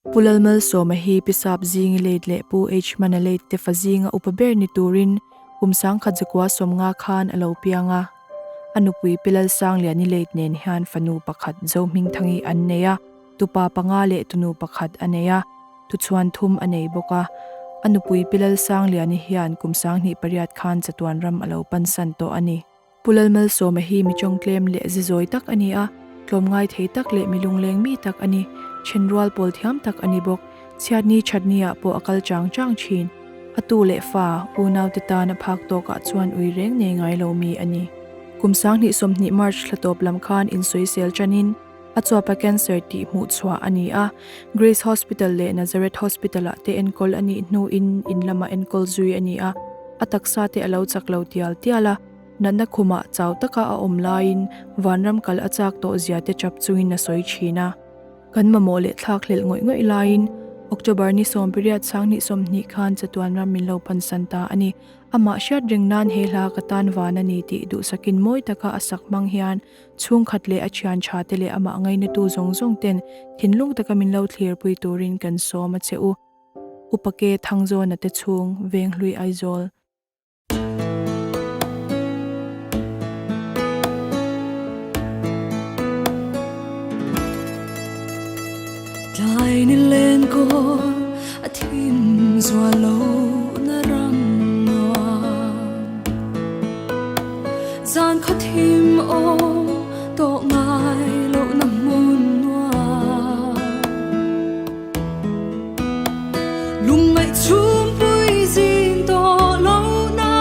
Lalmalsawma hi pisap zing leidle pu h manaleit te fazinga upaber ni turin kumsang khadzakwa somnga khan alo pianga anupui pilal sang lia ni leitnen hian fanu pakhat zoming thangi anneya tupa panga le tunu pakhat aneya tu chuan thum anei boka anupui pilal sang lia ni hian kumsang ni pariat khan chatuan ram alo pansan to ani Lalmalsawma hi mi chong klem le zizoi tak ani a tlom ngai thei tak le milung leng mi tak ani chenrual pol thiam tak ani bok chiatni chatnia po akal chang chin atu le fa unaw te ta na phak to ka chuan ui reng ne ngai lo mi ani kumsang ni somni march hlatop lam khan in soisel chanin achwa cancer ti mu chwa ani a Grace Hospital le Nazareth Hospital a te enkol ani nu in lama enkol zui ani a ataksa te alo chaklo tiala nanna khuma chaw taka a omlain vanram kal achak to zia te chap chuin na soi china kan mamole thlak hlel ngoi lain October ni som period sang ni som ni khan chatuan ram min lo pan santa ani ama Hriatrengna hela katan wana ni ti du sakin moi taka asak mang hian chung khatle achian cha tele ama ngai na tu zong ten thinlung taka min lo thlir pui turin kan so ma cheu upake thangzo na te chung veng hlui aizol Dai ni len ko athim zwalo na ram noa zan kho thim o to ngai lo na mun noa lung mai chum pui zin to lo na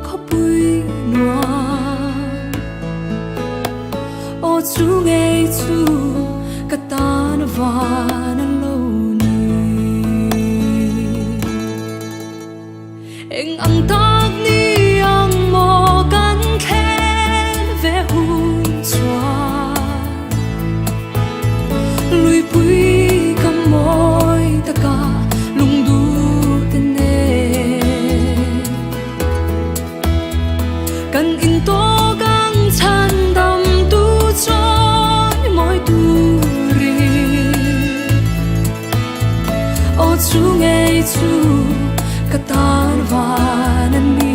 kho pui noa o chu ngai chu katan vana lo ni eng ang tak ni ang mo kan khen ve hun chwa lui pui kam moi taka lung du tene kan in to gang chan dam tu choi moi tu chu ngay chu katan vanan ni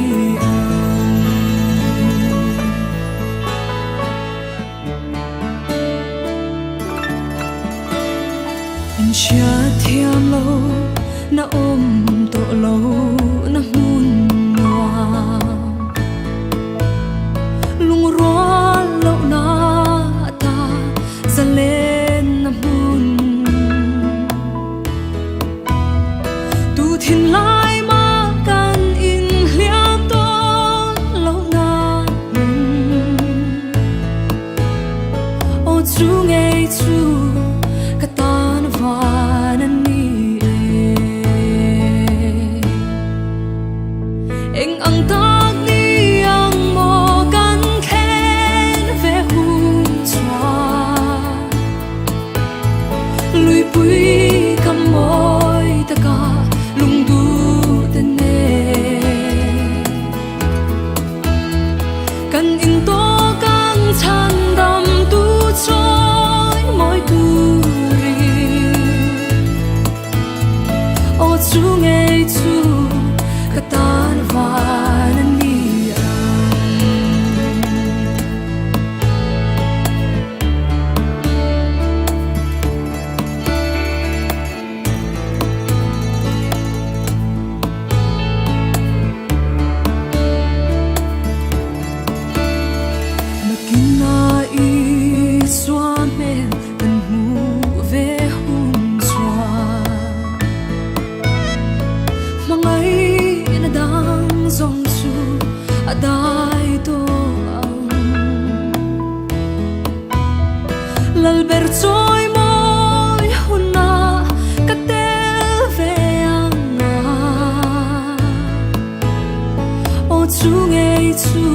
in chia thiam lo na om to lo na mun noa lung roal lo na ta zalen na mun thin lai ma kan in hliam to lo na o chu ngay chu katan vanan ni eng ang tak ni ang mo kan khen ve hun chwa lui pui kam moi taka lung du tene kan in to kang chan dam tu choi moi tu ri o chu ngay chu katan vanan ni lalber choi moi huna katel ve anga o chu ngay chu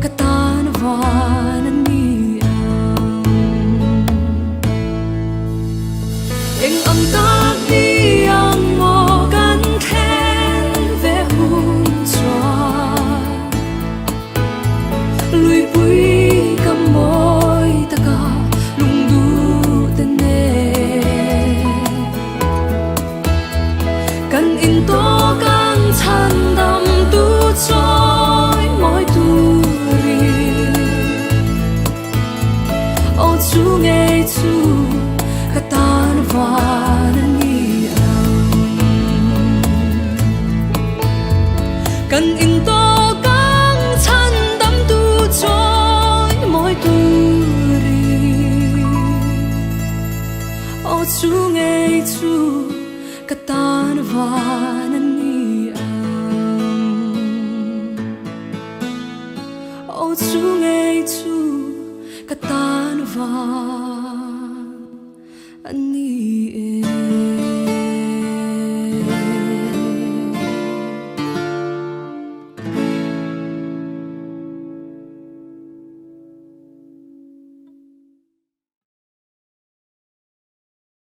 katan vanan ni eng ang tak ni ang mo kan khen ve hun chwa lui pui kam moi taka lung du tene ô chu ngay chu katan van ni ô chu ngay chu katan van ni